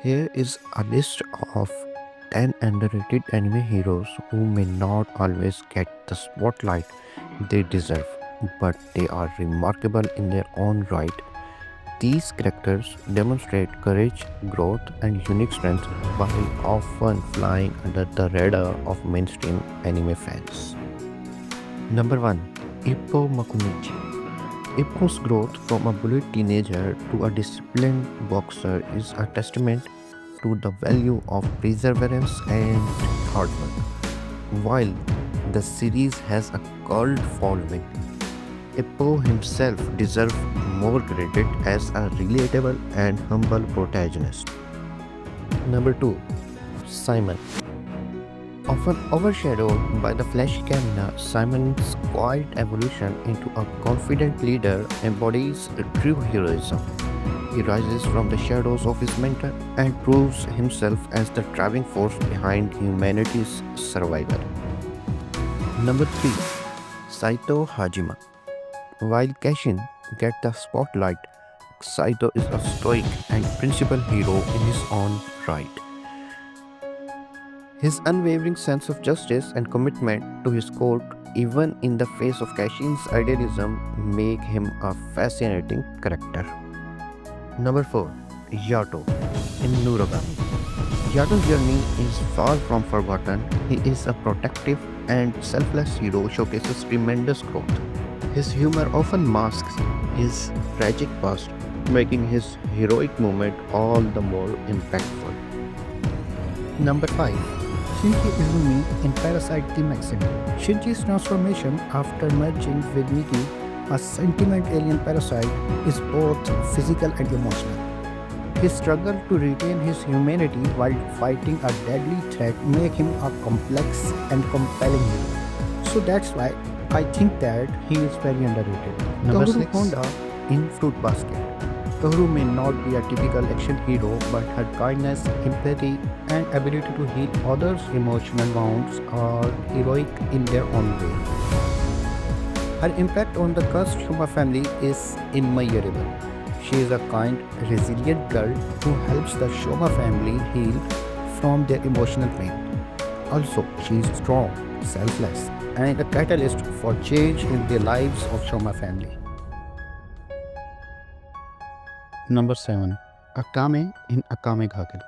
Here is a list of 10 underrated anime heroes who may not always get the spotlight they deserve, but they are remarkable in their own right. These characters demonstrate courage, growth, and unique strengths while often flying under the radar of mainstream anime fans. Number 1. Ippo Makunichi. Ippo's growth from a bullied teenager to a disciplined boxer is a testament to the value of perseverance and hard work. While the series has a cult following, Ippo himself deserves more credit as a relatable and humble protagonist. Number 2. Simon. Often overshadowed by the flashy camera, Simon's quiet evolution into a confident leader embodies true heroism. He rises from the shadows of his mentor and proves himself as the driving force behind humanity's survival. Number 3. Saito Hajime. While Cashin gets the spotlight, Saito is a stoic and principled hero in his own right. His unwavering sense of justice and commitment to his court, even in the face of Cashin's idealism, make him a fascinating character. Number 4. Yato in Nuragami. Yato's journey is far from forgotten. He is a protective and selfless hero showcases tremendous growth. His humor often masks his tragic past, making his heroic moment all the more impactful. Number 5. Shinji Izumi in Parasite the Maxim. Shinji's transformation after merging with Miki, a sentient alien parasite, is both physical and emotional. His struggle to retain his humanity while fighting a deadly threat make him a complex and compelling hero. So that's why I think that he is very underrated. Number Tohru 6. Honda in Fruit Basket. Tohru may not be a typical action hero, but her kindness, empathy, and ability to heal others' emotional wounds are heroic in their own way. Her impact on the cursed Shuma family is immeasurable. She is a kind, resilient girl who helps the Shoma family heal from their emotional pain. Also, she is strong, selfless, and a catalyst for change in the lives of Shoma family. Number 7. Akame in Akame ga Kill.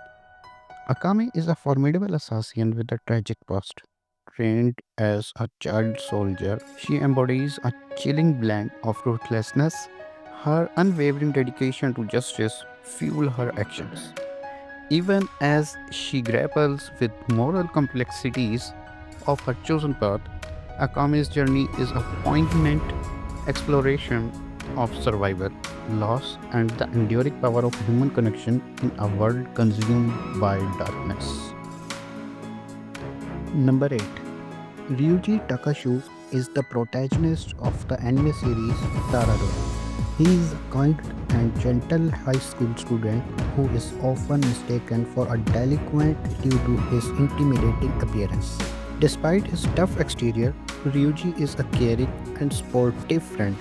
Akame is a formidable assassin with a tragic past. Trained as a child soldier, she embodies a chilling blend of ruthlessness. Her unwavering dedication to justice fuel her actions. Even as she grapples with moral complexities of her chosen path, Akame's journey is a poignant exploration of survival, loss, and the enduring power of human connection in a world consumed by darkness. Number 8. Ryuji Takashu is the protagonist of the anime series Taradora. He is a kind and gentle high school student who is often mistaken for a delinquent due to his intimidating appearance. Despite his tough exterior, Ryuji is a caring and sportive friend,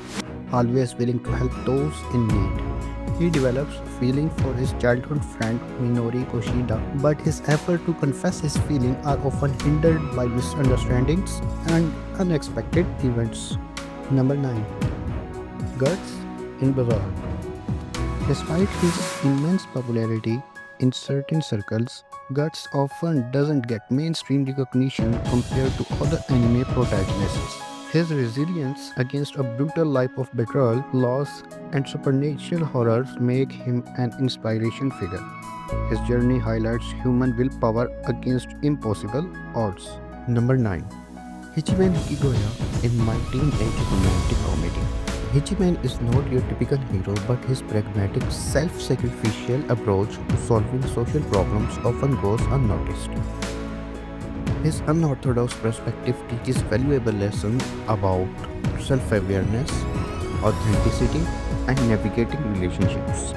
always willing to help those in need. He develops feeling for his childhood friend Minori Koshida, but his effort to confess his feelings are often hindered by misunderstandings and unexpected events. Number 9. Guts in Berserk. Despite his immense popularity in certain circles, Guts often doesn't get mainstream recognition compared to other anime protagonists. His resilience against a brutal life of betrayal, loss, and supernatural horrors make him an inspiration figure. His journey highlights human willpower against impossible odds. Number 9. Hichiman Hikigoya in My Teenage Romantic Comedy. Hichiman is not your typical hero, but his pragmatic, self-sacrificial approach to solving social problems often goes unnoticed. His unorthodox perspective teaches valuable lessons about self-awareness, authenticity, and navigating relationships.